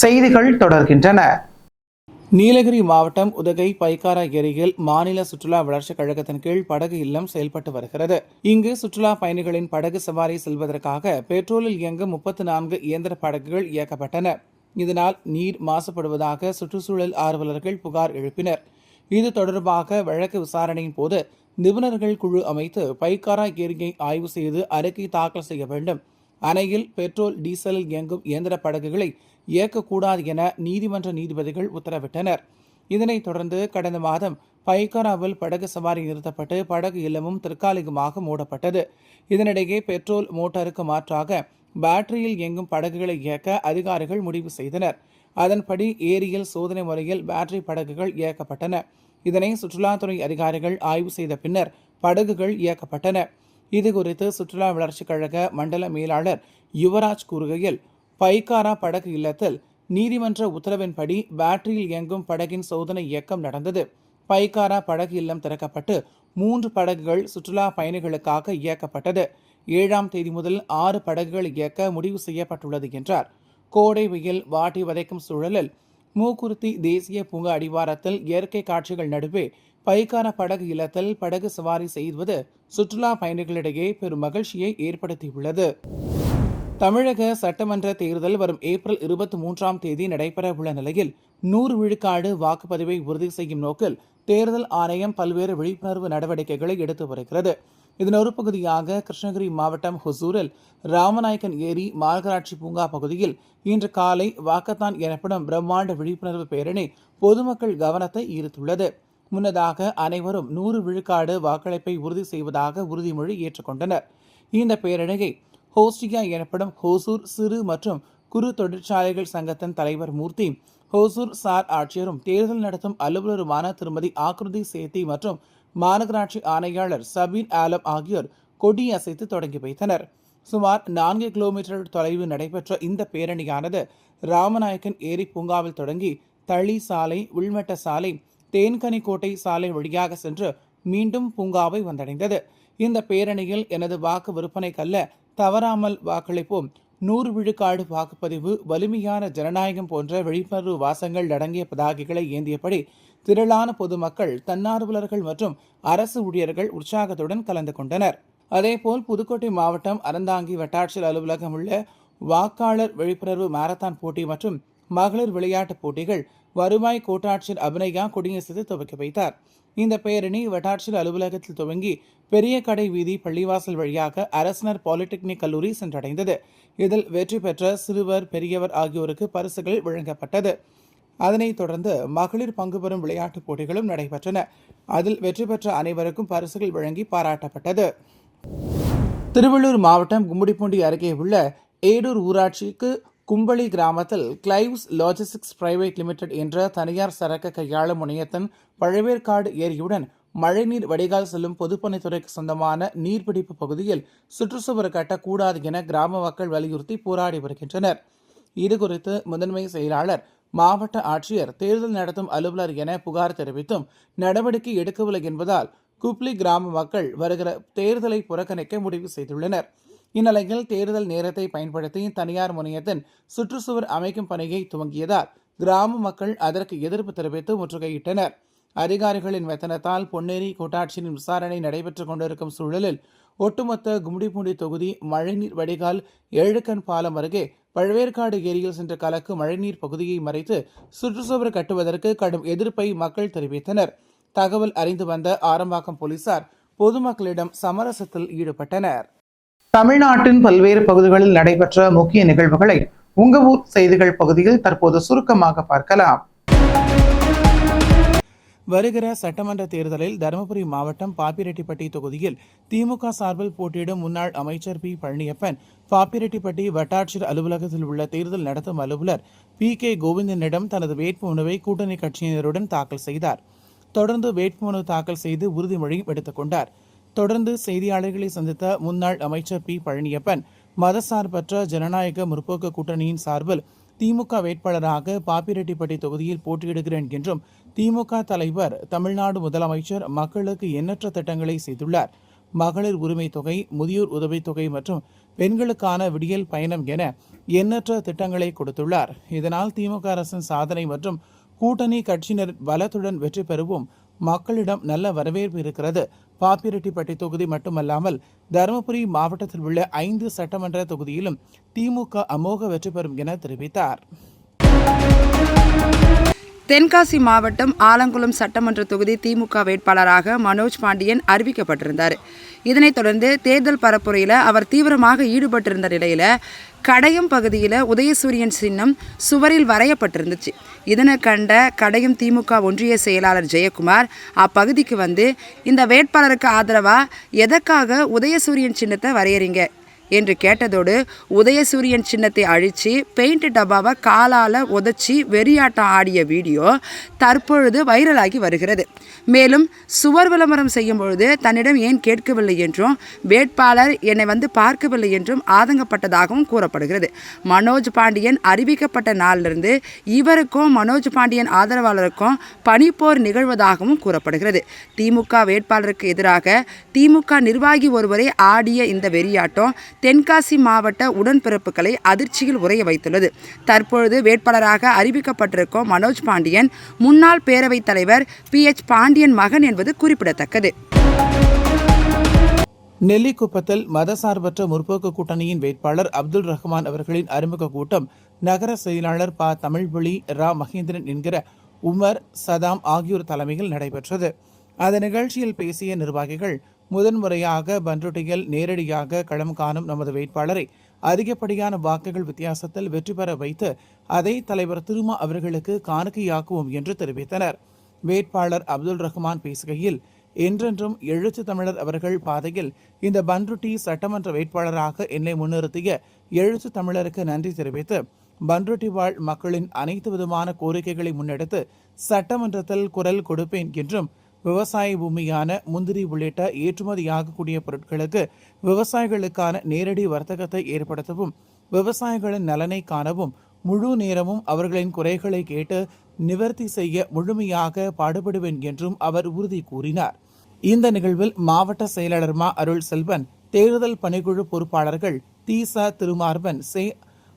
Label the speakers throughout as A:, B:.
A: செய்திகள் தொடர்கின்றன.
B: நீலகிரி மாவட்டம் உதகை பைக்காரா ஏரியில் மாநில சுற்றுலா வளர்ச்சிக் கழகத்தின் கீழ் படகு இல்லம் செயல்பட்டு வருகிறது. இங்கு சுற்றுலா பயணிகளின் படகு சவாரி செல்வதற்காக பெட்ரோலில் இயங்கும் 34 இயந்திர படகுகள் இயக்கப்பட்டன. இதனால் நீர் மாசுபடுவதாக சுற்றுச்சூழல் ஆர்வலர்கள் புகார் எழுப்பினர். இது தொடர்பாக வழக்கு விசாரணையின் போது நிபுணர்கள் குழு அமைத்து பைக்காரா ஏரியை ஆய்வு செய்து அறிக்கை தாக்கல் செய்ய வேண்டும். அணையில் பெட்ரோல் டீசலில் இயங்கும் இயந்திர படகுகளை இயக்கக்கூடாது என நீதிமன்ற நீதிபதிகள் உத்தரவிட்டனர். இதனைத் தொடர்ந்து கடந்த மாதம் பைக்காராவில் படகு சவாரி நிறுத்தப்பட்டு படகு இல்லமும் தற்காலிகமாக மூடப்பட்டது. இதனிடையே பெட்ரோல் மோட்டாருக்கு மாற்றாக பேட்டரியில் இயங்கும் படகுகளை இயக்க அதிகாரிகள் முடிவு செய்தனர். அதன்படி ஏரியில் சோதனை முறையில் பேட்டரி படகுகள் இயக்கப்பட்டன. இதனை சுற்றுலாத்துறை அதிகாரிகள் ஆய்வு செய்த பின்னர் படகுகள் இயக்கப்பட்டன. இதுகுறித்து சுற்றுலா வளர்ச்சிக் கழக மண்டல மேலாளர் யுவராஜ் கூறுகையில், பைக்காரா படகு இல்லத்தில் நீதிமன்ற உத்தரவின்படி பேட்டரியில் இயங்கும் படகின் சோதனை இயக்கம் நடந்தது. பைக்காரா படகு இல்லம் திறக்கப்பட்டு 3 படகுகள் சுற்றுலா பயணிகளுக்காக இயக்கப்பட்டது. 7ஆம் தேதி முதல் 6 படகுகள் இயக்க முடிவு செய்யப்பட்டுள்ளது என்றார். கோடை வெயில் வாட்டி வதைக்கும் சூழலில் மூக்குருத்தி தேசிய பூங்கா அடிவாரத்தில் இயற்கை காட்சிகள் நடுவே பைக்காரா படகு இல்லத்தில் படகு சவாரி செய்வது சுற்றுலா பயணிகளிடையே பெரும் மகிழ்ச்சியை ஏற்படுத்தியுள்ளது. தமிழக சட்டமன்ற தேர்தல் வரும் ஏப்ரல் 23ஆம் தேதி நடைபெறவுள்ள நிலையில் 100 விழுக்காடு வாக்குப்பதிவை உறுதி செய்யும் நோக்கில் தேர்தல் ஆணையம் பல்வேறு விழிப்புணர்வு நடவடிக்கைகளை எடுத்து வருகிறது. இதன் ஒரு பகுதியாக கிருஷ்ணகிரி மாவட்டம் ஹொசூரில் ராமநாயக்கன் ஏரி மாநகராட்சி பூங்கா பகுதியில் இன்று காலை வாக்கத்தான் எனப்படும் பிரம்மாண்ட விழிப்புணர்வு பேரணி பொதுமக்கள் கவனத்தை ஈர்த்துள்ளது. முன்னதாக அனைவரும் 100 விழுக்காடு வாக்களிப்பை உறுதி செய்வதாக உறுதிமொழி ஏற்றுக்கொண்டனர். இந்த பேரணியை ஹோஸ்டியா எனப்படும் ஹோசூர் சிறு மற்றும் குறு தொழிற்சாலைகள் சங்கத்தின் தலைவர் மூர்த்தி, ஹோசூர் சார் ஆட்சியரும் தேர்தல் நடத்தும் அலுவலருமான திருமதி ஆக்ருதி சேத்தி மற்றும் மாநகராட்சி ஆணையாளர் சபீர் ஆலம் ஆகியோர் கொடியசைத்து தொடங்கி வைத்தனர். சுமார் 4 கிலோமீட்டர் தொலைவு நடைபெற்ற இந்த பேரணியானது ராமநாயக்கன் ஏரி பூங்காவில் தொடங்கி தளி சாலை, உள்வட்ட சாலை, தேன்கனிக்கோட்டை சாலை வழியாக சென்று மீண்டும் பூங்காவை வந்தடைந்தது. இந்த பேரணியில் எனது வாக்கு விற்பனைக்கல்ல, தவறாமல் வாக்களிப்போம், 100 விழுக்காடு வாக்குப்பதிவு, வலிமையான ஜனநாயகம் போன்ற விழிப்புணர்வு வாசகங்கள் அடங்கிய பதாகைகளை ஏந்தியபடி திரளான பொதுமக்கள், தன்னார்வலர்கள் மற்றும் அரசு ஊழியர்கள் உற்சாகத்துடன் கலந்து கொண்டனர். அதேபோல் புதுக்கோட்டை மாவட்டம் அறந்தாங்கி வட்டாட்சியர் அலுவலகம் உள்ள வாக்காளர் விழிப்புணர்வு மாரத்தான் போட்டி மற்றும் மகளிர் விளையாட்டுப் போட்டிகள் வருவாய் கோட்டாட்சியர் அபிநயா கொடியசைத்து துவக்கி வைத்தார். இந்த பேரணி வட்டாட்சியர் அலுவலகத்தில் துவங்கி பெரிய கடை வீதி பள்ளிவாசல் வழியாக அரசினர் பாலிடெக்னிக் கல்லூரி சென்றடைந்தது. இதில் வெற்றி பெற்ற சிறுவர், பெரியவர் ஆகியோருக்கு பரிசுகள் வழங்கப்பட்டது. அதனைத் தொடர்ந்து மகளிர் பங்கு பெறும் விளையாட்டுப் போட்டிகளும் நடைபெற்றன. அதில் வெற்றி பெற்ற அனைவருக்கும் பரிசுகள் வழங்கி பாராட்டப்பட்டது. திருவள்ளூர் மாவட்டம் கும்மிடிப்பூண்டி அருகே உள்ள ஏடூர் ஊராட்சிக்கு கும்பளி கிராமத்தில் கிளைவ்ஸ் லாஜிஸ்டிக்ஸ் பிரைவேட் லிமிடெட் என்ற தனியார் சரக்கு கையாளும் முனையத்தின் பழவேற்காடு ஏரியுடன் மழைநீர் வடிகால் செல்லும் பொதுப்பணித்துறைக்கு சொந்தமான நீர்பிடிப்பு பகுதியில் சுற்றுச்சுவர் கட்டக்கூடாது என கிராம மக்கள் வலியுறுத்தி போராடி வருகின்றனர். இதுகுறித்து முதன்மை செயலாளர், மாவட்ட ஆட்சியர், தேர்தல் நடத்தும் அலுவலர் என புகார் தெரிவித்தும் நடவடிக்கை எடுக்கவில்லை என்பதால் குப்ளி கிராம மக்கள் வருகிற தேர்தலை புறக்கணிக்க முடிவு செய்துள்ளனர். இந்நிலையில் தேர்தல் நேரத்தை பயன்படுத்தி தனியார் முனையத்தின் சுற்றுச்சுவர் அமைக்கும் பணியை துவங்கியதால் கிராம மக்கள் அதற்கு எதிர்ப்பு தெரிவித்து முற்றுகையிட்டனர். அதிகாரிகளின் மெத்தனத்தால் பொன்னேரி கோட்டாட்சியரின் விசாரணை நடைபெற்றுக் கொண்டிருக்கும் சூழலில் ஒட்டுமொத்த கும்மிடிப்பூண்டி தொகுதி மழைநீர் வடிகால் ஏழுக்கண் பாலம் அருகே பழவேற்காடு ஏரியில் சென்ற கலக்கு மழைநீர் பகுதியை மறைத்து சுற்றுச்சுவர் கட்டுவதற்கு கடும் எதிர்ப்பை மக்கள் தெரிவித்தனர். தகவல் அறிந்து வந்த ஆரம்பாக்கம் போலீசார் பொதுமக்களிடம் சமரசத்தில் ஈடுபட்டனர்.
A: தமிழ்நாட்டின் பல்வேறு பகுதிகளில் நடைபெற்ற முக்கிய நிகழ்வுகளை உங்க ஊர் செய்திகள் பகுதியில் தற்போது சுருக்கமாக பார்க்கலாம்.
B: வருகிற சட்டமன்ற தேர்தலில் தருமபுரி மாவட்டம் பாப்பிரெட்டிப்பட்டி தொகுதியில் திமுக சார்பில் போட்டியிடும் முன்னாள் அமைச்சர் பி. பழனியப்பன் பாப்பிரெட்டிப்பட்டி வட்டாட்சியர் அலுவலகத்தில் உள்ள தேர்தல் நடத்தும் அலுவலர் பி. கோவிந்தனிடம் தனது வேட்புமனுவை கூட்டணி கட்சியினருடன் தாக்கல் செய்தார். தொடர்ந்து வேட்புமனு தாக்கல் செய்து உறுதிமொழி எடுத்துக் கொண்டார். தொடர்ந்து செய்தியாளர்களை சந்தித்த முன்னாள் அமைச்சர் பி. பழனியப்பன் மதசார்பற்ற ஜனநாயக முற்போக்கு கூட்டணியின் சார்பில் திமுக வேட்பாளராக பாப்பிரெட்டிப்பட்டி தொகுதியில் போட்டியிடுகிறேன் என்றும் திமுக தலைவர், தமிழ்நாடு முதலமைச்சர் மக்களுக்கு எண்ணற்ற திட்டங்களை செய்துள்ளார். மகளிர் உரிமை தொகை, முதியோர் உதவித்தொகை மற்றும் பெண்களுக்கான விடியல் பயணம் என எண்ணற்ற திட்டங்களை கொடுத்துள்ளார். இதனால் திமுக அரசின் சாதனை மற்றும் கூட்டணி கட்சியினர் பலத்துடன் வெற்றி பெறவும் மக்களிடம் நல்ல வரவேற்பு இருக்கிறது. பாப்பிரெட்டிப்பட்டி தொகுதி மட்டுமல்லாமல் தருமபுரி மாவட்டத்தில் உள்ள 5 சட்டமன்ற தொகுதியிலும் திமுக அமோக வெற்றி பெறும் என தெரிவித்தார்.
C: தென்காசி மாவட்டம் ஆலங்குளம் சட்டமன்ற தொகுதி திமுக வேட்பாளராக மனோஜ் பாண்டியன் அறிவிக்கப்பட்டிருந்தார். இதனைத் தொடர்ந்து தேர்தல் பரப்புரையில் அவர் தீவிரமாக ஈடுபட்டிருந்த நிலையில் கடையம் பகுதியில் உதயசூரியன் சின்னம் சுவரில் வரையப்பட்டிருந்துச்சு. இதனை கண்ட கடையம் திமுக ஒன்றிய செயலாளர் ஜெயக்குமார் அப்பகுதிக்கு வந்து, இந்த வேட்பாளருக்கு ஆதரவாக எதற்காக உதயசூரியன் சின்னத்தை வரையறீங்க என்று கேட்டதோடு உதயசூரியன் சின்னத்தை அழித்து பெயிண்ட் டப்பாவை காலால் உதச்சி வெறியாட்டம் ஆடிய வீடியோ தற்பொழுது வைரலாகி வருகிறது. மேலும் சுவர் விளம்பரம் செய்யும் பொழுது தன்னிடம் ஏன் கேட்கவில்லை என்றும் வேட்பாளர் என்னை வந்து பார்க்கவில்லை என்றும் ஆதங்கப்பட்டதாகவும் கூறப்படுகிறது. மனோஜ் பாண்டியன் அறிவிக்கப்பட்ட நாளிலிருந்து இவருக்கும் மனோஜ் பாண்டியன் ஆதரவாளருக்கும் பனிப்போர் நிகழ்வதாகவும் கூறப்படுகிறது. திமுக வேட்பாளருக்கு எதிராக திமுக நிர்வாகி ஒருவரை ஆடிய இந்த வெறியாட்டம் தென்காசி மாவட்ட உடன்பிறப்புகளை அதிர்ச்சியில் உறைய வைத்துள்ளது. தற்பொழுது வேட்பாளராக அறிவிக்கப்பட்டிருக்கும் மனோஜ் பாண்டியன் முன்னாள் பேரவைத் தலைவர் PH பாண்டியன் மகன் என்பது குறிப்பிடத்தக்கது.
B: நெல்லிக்குப்பத்தில் மதசார்பற்ற முற்போக்கு கூட்டணியின் வேட்பாளர் அப்துல் ரஹ்மான் அவர்களின் அறிமுக கூட்டம் நகர செயலாளர் ப. தமிழ்வழி, ரா. மகேந்திரன் என்கிற உமர் சதாம் ஆகியோர் தலைமையில் நடைபெற்றது. அந்த நிகழ்ச்சியில் பேசிய நிர்வாகிகள், முதன்முறையாக பன்ருட்டியில் நேரடியாக களம் காணும் நமது வேட்பாளரை அதிகப்படியான வாக்குகள் வித்தியாசத்தில் வெற்றி பெற வைத்து அதை தலைவர் திருமா அவர்களுக்கு காணிக்கையாக்குவோம் என்று தெரிவித்தனர். வேட்பாளர் அப்துல் ரஹ்மான் பேசுகையில், என்றென்றும் எழுச்சி தமிழர் அவர்கள் பாதையில் இந்த பன்ருட்டி சட்டமன்ற வேட்பாளராக என்னை முன்னிறுத்திய எழுச்சி தமிழருக்கு நன்றி தெரிவித்து, பன்ருட்டி வாழ் மக்களின் அனைத்து விதமான கோரிக்கைகளை முன்னெடுத்து சட்டமன்றத்தில் குரல் கொடுப்பேன் என்றும், விவசாய பூமியான முந்திரி உள்ளிட்ட ஏற்றுமதியாகக்கூடிய பொருட்களுக்கு விவசாயிகளுக்கான நேரடி வர்த்தகத்தை ஏற்படுத்தவும், விவசாயிகளின் நலனை காணவும் முழு நேரமும் அவர்களின் குறைகளை கேட்டு நிவர்த்தி செய்ய முழுமையாக பாடுபடுவேன் என்றும் அவர் உறுதி கூறினார். இந்த நிகழ்வில் மாவட்ட செயலாளர் மா. அருள் செல்வன், தேர்தல் பணிக்குழு பொறுப்பாளர்கள் தி. ச. திருமார்பன், சே.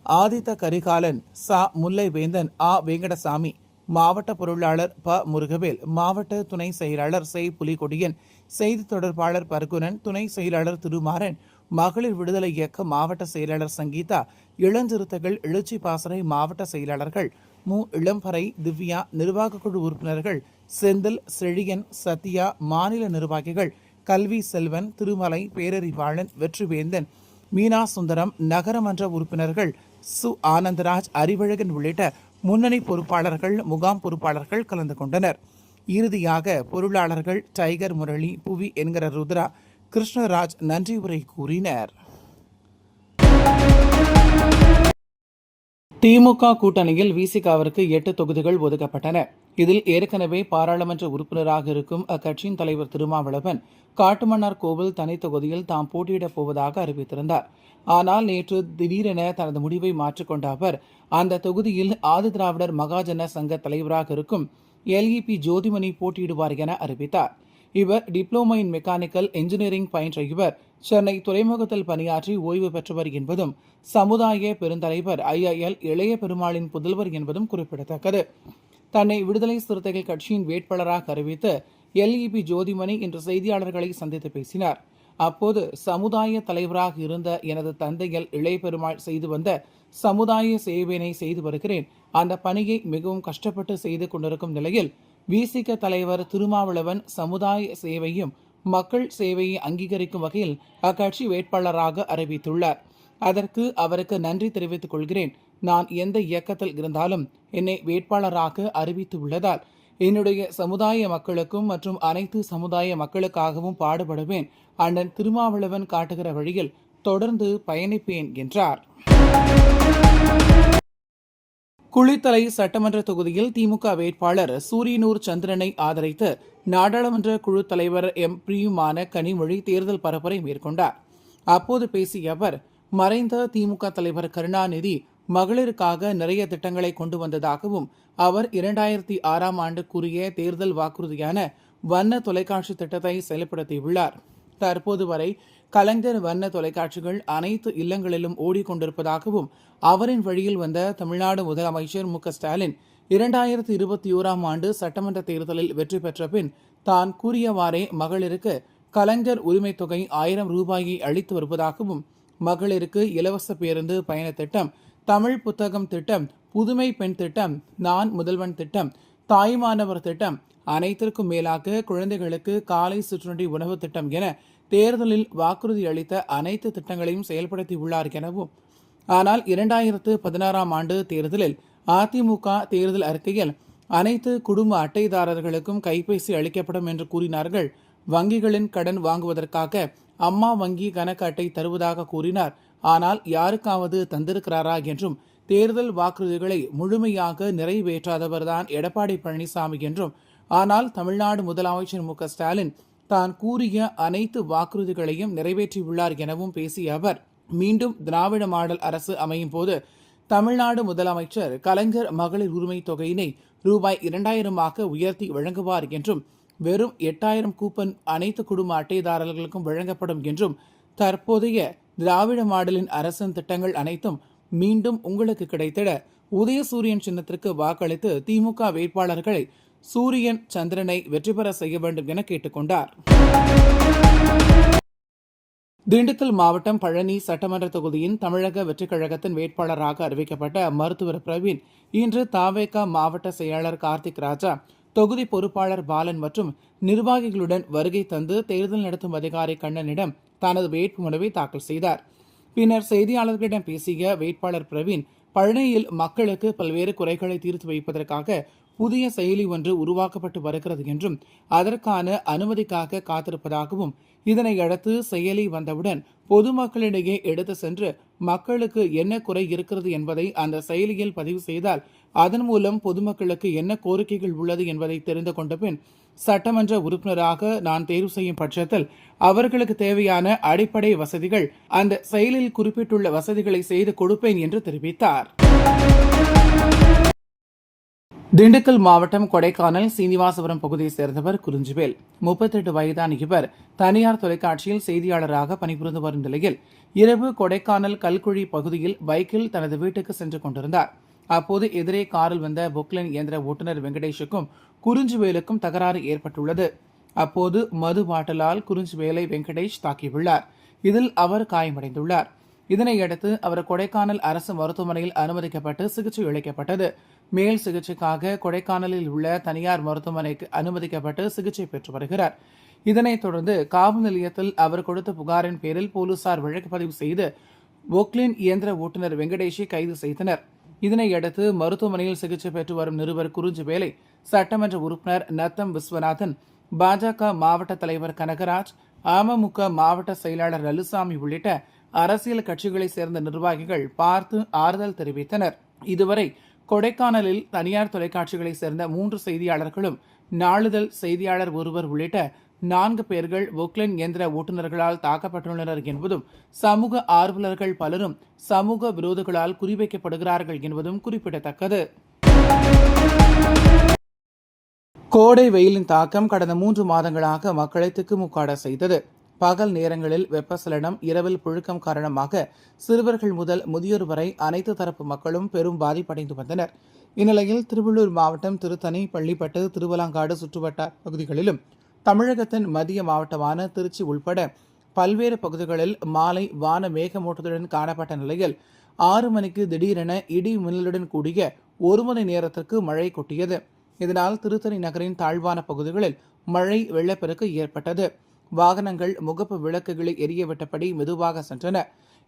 B: ஆதித்த கரிகாலன், ச. முல்லைவேந்தன், ஆ. வெங்கடசாமி, மாவட்ட பொருளாளர் ப. முருகவேல், மாவட்ட துணை செயலாளர் செ. புலிகொடியன், செய்தி தொடர்பாளர் பர்குனன், துணை செயலாளர் திருமாறன், மகளிர் விடுதலை இயக்க மாவட்ட செயலாளர் சங்கீதா, இளஞ்சிறுத்தைகள் எழுச்சி பாசறை மாவட்ட செயலாளர்கள் மு. இளம்பறை, திவ்யா, நிர்வாக குழு உறுப்பினர்கள் செந்தில், செழியன், சத்யா, மாநில நிர்வாகிகள் கல்வி செல்வன், திருமலை, பேரறிவாளன், வெற்றிவேந்தன், மீனா சுந்தரம், நகரமன்ற உறுப்பினர்கள் சு. ஆனந்தராஜ், அறிவழகன் உள்ளிட்ட முன்னணி பொறுப்பாளர்கள், முகாம் பொறுப்பாளர்கள் கலந்து கொண்டனர். இறுதியாக பொருளாளர்கள் டைகர் முரளி, புவி என்கிற ருத்ரா, கிருஷ்ணராஜ் நன்றி உரை கூறினர். திமுக கூட்டணியில் விசிகாவிற்கு 8 தொகுதிகள் ஒதுக்கப்பட்டன. இதில் ஏற்கனவே பாராளுமன்ற உறுப்பினராக இருக்கும் அக்கட்சியின் தலைவர் திருமாவளவன் காட்டுமன்னார் கோவில் தனி தொகுதியில் தாம் போட்டியிடப் போவதாக அறிவித்திருந்தார். ஆனால் நேற்று திடீரென தனது முடிவை மாற்றிக்கொண்ட அவர் அந்த தொகுதியில் ஆதிதிராவிடர் மகாஜன சங்க தலைவராக இருக்கும் LEP ஜோதிமணி போட்டியிடுவார் என அறிவித்தார். இவர் டிப்ளோமா இன் மெக்கானிக்கல் இன்ஜினியரிங் பயின்ற இவர் சென்னை துறைமுகத்தில் பணியாற்றி ஓய்வு பெற்றவர் என்பதும், சமுதாய பெருந்தலைவர் IIL இளைய பெருமாளின் புதல்வர் என்பதும் குறிப்பிடத்தக்கது. தன்னை விடுதலை சிறுத்தைகள் கட்சியின் வேட்பாளராக அறிவித்து LEP ஜோதிமணி இன்று செய்தியாளர்களை சந்தித்து பேசினார். அப்போது சமுதாய தலைவராக இருந்த எனது தந்தையல் இளைய பெருமாள் செய்து வந்த சமுதாய சேவையினை செய்து வருகிறேன். அந்த பணியை மிகவும் கஷ்டப்பட்டு செய்து கொண்டிருக்கும் நிலையில் விசிக தலைவர் திருமாவளவன் சமுதாய சேவையும் மக்கள் சேவையை அங்கீகரிக்கும் வகையில் அக்கட்சி வேட்பாளராக அறிவித்துள்ளார். அதற்கு அவருக்கு நன்றி தெரிவித்துக் கொள்கிறேன். நான் எந்த இயக்கத்தில் இருந்தாலும் என்னை வேட்பாளராக அறிவித்துள்ளதால் என்னுடைய சமுதாய மக்களுக்கும் மற்றும் அனைத்து சமுதாய மக்களுக்காகவும் பாடுபடுவேன். அண்ணன் திருமாவளவன் காட்டுகிற வழியில் தொடர்ந்து பயணிப்பேன் என்றார். குளித்தலை சட்டமன்ற தொகுதியில் திமுக வேட்பாளர் சூரியனூர் சந்திரனை ஆதரித்து நாடாளுமன்ற குழு தலைவர் பிரியுமான கனிமொழி தேர்தல் பரப்புரை மேற்கொண்டார். அப்போது பேசிய அவர், மறைந்த திமுக தலைவர் கருணாநிதி மகளிருக்காக நிறைய திட்டங்களை கொண்டு வந்ததாகவும், அவர் 2006ஆம் ஆண்டு கூறிய தேர்தல் வாக்குறுதியான வண்ண தொலைக்காட்சி திட்டத்தை செயல்படுத்தியுள்ளார். தற்போது வரை கலைஞர் வண்ண தொலைக்காட்சிகள் அனைத்து இல்லங்களிலும் ஓடிக்கொண்டிருப்பதாகவும் அவரின் வழியில் வந்த தமிழ்நாடு முதலமைச்சர் மு.க.ஸ்டாலின் 2021ஆம் ஆண்டு சட்டமன்ற தேர்தலில் வெற்றி பெற்ற பின் தான் கூறியவாறே மகளிருக்கு கலைஞர் உரிமைத் தொகை 1000 ரூபாயை அளித்து வருவதாகவும் மகளிருக்கு இலவச பேருந்து பயண திட்டம், தமிழ் புத்தகம் திட்டம், புதுமை பெண் திட்டம், நான் முதல்வன் திட்டம், தாய்மானவர் திட்டம், அனைத்திற்கும் மேலாக குழந்தைகளுக்கு காலை சிற்றுண்டி உணவு திட்டம் என தேர்தலில் வாக்குறுதி அளித்த அனைத்து திட்டங்களையும் செயல்படுத்தியுள்ளார் எனவும், ஆனால் 2016ஆம் ஆண்டு தேர்தலில் அதிமுக தேர்தல் அறிக்கையில் அனைத்து குடும்ப அட்டைதாரர்களுக்கும் கைபேசி அளிக்கப்படும் என்று கூறினார்கள். வங்கிகளின் கடன் வாங்குவதற்காக அம்மா வங்கி கணக்கு அட்டை தருவதாக கூறினார். ஆனால் யாருக்காவது தந்திருக்கிறாரா என்றும், தேர்தல் வாக்குறுதிகளை முழுமையாக நிறைவேற்றாதவர்தான் எடப்பாடி பழனிசாமி என்றும், ஆனால் தமிழ்நாடு முதலமைச்சர் மு.க.ஸ்டாலின் தான் கூறிய அனைத்து வாக்குறுதிகளையும் நிறைவேற்றியுள்ளார் எனவும் பேசிய அவர், மீண்டும் திராவிட மாடல் அரசு அமையும் போது தமிழ்நாடு முதலமைச்சர் கலைஞர் மகளிர் உரிமை தொகையினை ரூபாய் 2000ஆக உயர்த்தி வழங்குவார் என்றும், வெறும் 8000 கூப்பன் அனைத்து குடும்ப அட்டைதாரர்களுக்கும் வழங்கப்படும் என்றும், தற்போதைய திராவிட மாடலின் அரசின் திட்டங்கள் அனைத்தும் மீண்டும் உங்களுக்கு கிடைத்திட உதயசூரியன் சின்னத்திற்கு வாக்களித்து திமுக வேட்பாளர்களை சூரியன் சந்திரனை வெற்றி பெற செய்ய வேண்டும் என கேட்டுக்கொண்டார். திண்டுக்கல் மாவட்டம் பழனி சட்டமன்ற தொகுதியின் தமிழக வெற்றிக் கழகத்தின் வேட்பாளராக அறிவிக்கப்பட்ட மருத்துவர் பிரவீன் இன்று தாவேகா மாவட்ட செயலாளர் கார்த்திக் ராஜா, தொகுதி பொறுப்பாளர் பாலன் மற்றும் நிர்வாகிகளுடன் வருகை தந்து தேர்தல் நடத்தும் அதிகாரி கண்ணனிடம் தனது வேட்புமனுவை தாக்கல் செய்தார். பின்னர் செய்தியாளர்களிடம் பேசிய வேட்பாளர் பிரவீன், பழனியில் மக்களுக்கு பல்வேறு குறைகளை தீர்த்து வைப்பதற்காக புதிய செயலி ஒன்று உருவாக்கப்பட்டு வருகிறது என்றும், அதற்கான அனுமதிக்காக காத்திருப்பதாகவும், இதனை அடுத்து செயலி வந்தவுடன் பொதுமக்களிடையே எடுத்து சென்று மக்களுக்கு என்ன குறை இருக்கிறது என்பதை அந்த செயலியில் பதிவு செய்தால் அதன் மூலம் பொதுமக்களுக்கு என்ன கோரிக்கைகள் உள்ளது என்பதை தெரிந்து கொண்ட பின் சட்டமன்ற உறுப்பினராக நான் தேர்வு செய்யும் பட்சத்தில் அவர்களுக்கு தேவையான அடிப்படை வசதிகள் அந்த செயலில் குறிப்பிட்டுள்ள வசதிகளை செய்து கொடுப்பேன் என்று தெரிவித்தார். திண்டுக்கல் மாவட்டம் கொடைக்கானல் சீனிவாசபுரம் பகுதியைச் சேர்ந்தவர் குறிஞ்சிவேல். 38 வயதான இவர் தனியார் தொலைக்காட்சியில் செய்தியாளராக பணிபுரிந்து வரும் நிலையில் இரவு கொடைக்கானல் கல்குழி பகுதியில் பைக்கில் தனது வீட்டுக்கு சென்று கொண்டிருந்தார். அப்போது எதிரே காரில் வந்த பொக்லைன் இயந்திர ஓட்டுநர் வெங்கடேஷுக்கும் குறிஞ்சிவேலுக்கும் தகராறு ஏற்பட்டுள்ளது. அப்போது மது பாட்டலால் குறிஞ்சிவேலை வெங்கடேஷ் தாக்கியுள்ளார். இதில் அவர் காயமடைந்துள்ளார். இதனையடுத்து அவர் கொடைக்கானல் அரசு மருத்துவமனையில் அனுமதிக்கப்பட்டு சிகிச்சை அளிக்கப்பட்டது. மேல் சிகிச்சைக்காக கொடைக்கானலில் உள்ள தனியார் மருத்துவமனைக்கு அனுமதிக்கப்பட்டு சிகிச்சை பெற்று வருகிறார். இதனைத் தொடர்ந்து காவல் நிலையத்தில் அவர் கொடுத்த புகாரின் பேரில் போலீசார் வழக்கு பதிவு செய்து பொக்லைன் இயந்திர ஓட்டுநர் வெங்கடேஷை கைது செய்தனர். இதனையடுத்து மருத்துவமனையில் சிகிச்சை பெற்று வரும் நிருபர் குறிஞ்சிவேலை சட்டமன்ற உறுப்பினர் நத்தம் விஸ்வநாதன், பாஜக மாவட்ட தலைவர் கனகராஜ், அமமுக மாவட்ட செயலாளர் லலுசாமி உள்ளிட்ட அரசியல் கட்சிகளைச் சேர்ந்த நிர்வாகிகள் பார்த்து ஆறுதல் தெரிவித்தனர். இதுவரை கொடைக்கானலில் தனியார் தொலைக்காட்சிகளைச் சேர்ந்த 3 செய்தியாளர்களும், நாளிதழ் செய்தியாளர் ஒருவர் உள்ளிட்ட 4 பேர்கள் பொக்லைன் இயந்திர ஓட்டுநர்களால் தாக்கப்பட்டுள்ளனர் என்பதும், சமூக ஆர்வலர்கள் பலரும் சமூக விரோதிகளால் குறிவைக்கப்படுகிறார்கள் என்பதும் குறிப்பிடத்தக்கது. கோடை வெயிலின் தாக்கம் கடந்த 3 மாதங்களாக மக்களை திக்குமுக்காட செய்தது. பகல் நேரங்களில் வெப்பசலனம், இரவில் புழுக்கம் காரணமாக சிறுவர்கள் முதல் முதியோர் வரை அனைத்து தரப்பு மக்களும் பெரும் பாதிப்படைந்து வந்தனர். இந்நிலையில் திருவள்ளூர் மாவட்டம் திருத்தணி, பள்ளிப்பட்டு, திருவலாங்காடு சுற்றுவட்டார பகுதிகளிலும் தமிழகத்தின் மத்திய மாவட்டமான திருச்சி உள்பட பல்வேறு பகுதிகளில் மாலை வான மேகமூட்டத்துடன் காணப்பட்ட நிலையில் 6 மணிக்கு திடீரென இடி மின்னலுடன் கூடிய 1 மணி நேரத்திற்கு மழை கொட்டியது. இதனால் திருத்தணி நகரின் தாழ்வான பகுதிகளில் மழை வெள்ளப்பெருக்கு ஏற்பட்டது. வாகனங்கள் முகப்பு விளக்குகளை எரியவிட்டபடி மெதுவாக சென்றன.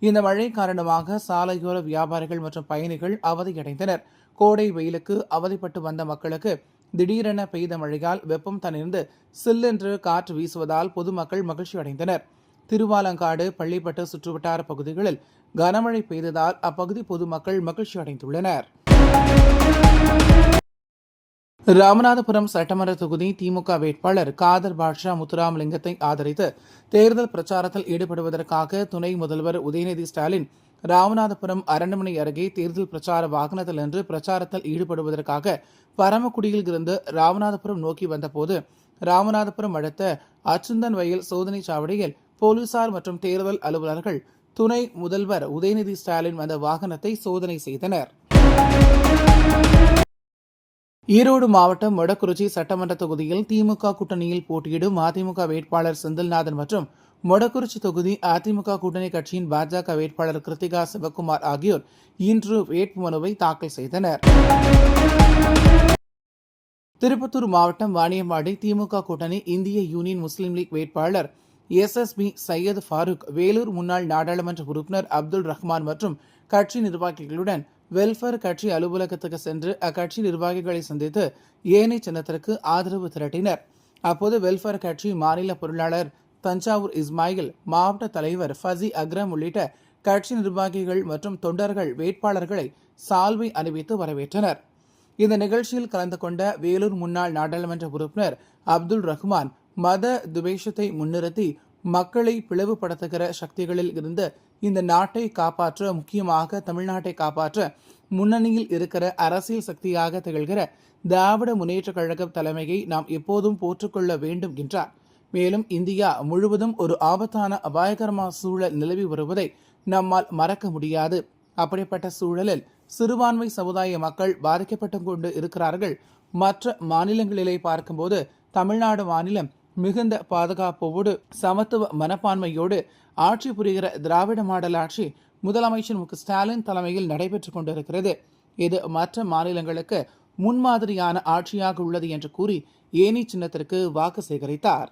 B: இந்த மழை காரணமாக சாலையோர வியாபாரிகள் மற்றும் பயணிகள் அவதியடைந்தனர். கோடை வெயிலுக்கு அவதிப்பட்டு வந்த மக்களுக்கு திடீரென பெய்த மழையால் வெப்பம் தணிந்து சில்லென்று காற்று வீசுவதால் பொதுமக்கள் மகிழ்ச்சி அடைந்தனர். திருவாலங்காடு, பள்ளிப்பட்டு சுற்றுவட்டார பகுதிகளில் கனமழை பெய்ததால் அப்பகுதி பொதுமக்கள் மகிழ்ச்சி அடைந்துள்ளனர். ராமநாதபுரம் சட்டமன்ற தொகுதி திமுக வேட்பாளர் காதர் பாட்ஷா முத்துராமலிங்கத்தை ஆதரித்து தேர்தல் பிரச்சாரத்தில் ஈடுபடுவதற்காக துணை முதல்வர் உதயநிதி ஸ்டாலின் ராமநாதபுரம் அரண்மனை அருகே தேர்தல் பிரச்சார வாகனத்தில் நின்று பிரச்சாரத்தில் ஈடுபடுவதற்காக பரமக்குடியில் இருந்து ராமநாதபுரம் நோக்கி வந்தபோது ராமநாதபுரம் அடுத்த அச்சுந்தன் வயல் சோதனை சாவடியில் போலீசார் மற்றும் தேர்தல் அலுவலர்கள் துணை முதல்வர் உதயநிதி ஸ்டாலின் வந்த வாகனத்தை சோதனை செய்தனர். ஈரோடு மாவட்டம் மொடக்குறிச்சி சட்டமன்ற தொகுதியில் திமுக கூட்டணியில் போட்டியிடும் அதிமுக வேட்பாளர் செந்தில்நாதன் மற்றும் மொடக்குறிச்சி தொகுதி அதிமுக கூட்டணி கட்சியின் பாஜக வேட்பாளர் கிருத்திகா சிவக்குமார் ஆகியோர் இன்று வேட்புமனுவை தாக்கல் செய்தனர். திருப்பத்தூர் மாவட்டம் வாணியம்பாடி திமுக கூட்டணி இந்திய யூனியன் முஸ்லீம் லீக் வேட்பாளர் SSB சையது ஃபாரூக் வேலூர் முன்னாள் நாடாளுமன்ற உறுப்பினர் அப்துல் ரஹ்மான் மற்றும் கட்சி நிர்வாகிகளுடன் வெல்ஃபேர் கட்சி அலுவலகத்துக்கு சென்று அக்கட்சி நிர்வாகிகளை சந்தித்து ஏனை சின்னத்திற்கு ஆதரவு திரட்டினர். அப்போது வெல்ஃபேர் கட்சி மாநில பொருளாளர் தஞ்சாவூர் இஸ்மாயில், மாவட்ட தலைவர் ஃபசி அக்ரம் உள்ளிட்ட கட்சி நிர்வாகிகள் மற்றும் தொண்டர்கள் வேட்பாளர்களை சால்வை அணிவித்து வரவேற்றனர். இந்த நிகழ்ச்சியில் கலந்து கொண்ட வேலூர் முன்னாள் நாடாளுமன்ற உறுப்பினர் அப்துல் ரஹ்மான் மத துவேஷத்தை முன்னிறுத்தி மக்களை பிளவுபடுத்துகிற சக்திகளில் இருந்து இந்த நாட்டை காப்பாற்ற, முக்கியமாக தமிழ்நாட்டை காப்பாற்ற முன்னணியில் இருக்கிற அரசியல் சக்தியாக திகழ்கிற திராவிட முன்னேற்றக் கழக தலைமையை நாம் எப்போதும் போற்றுக்கொள்ள வேண்டும் என்றார். மேலும் இந்தியா முழுவதும் ஒரு ஆபத்தான அபாயகரமான சூழல் நிலவி வருவதை நம்மால் மறக்க முடியாது. அப்படிப்பட்ட சூழலில் சிறுபான்மை சமுதாய மக்கள் பாதிக்கப்பட்டு கொண்டு இருக்கிறார்கள். மற்ற மாநிலங்களிலே பார்க்கும்போது தமிழ்நாடு மாநிலம் மிகுந்த பாதுகாப்போடு சமத்துவ மனப்பான்மையோடு ஆட்சி புரிகிற திராவிட மாடல் ஆட்சி முதலமைச்சர் மு க ஸ்டாலின் தலைமையில் நடைபெற்றுக் கொண்டிருக்கிறது. இது மற்ற மாநிலங்களுக்கு முன்மாதிரியான ஆட்சியாக உள்ளது என்று கூறி ஏனி சின்னத்திற்கு வாக்கு சேகரித்தார்.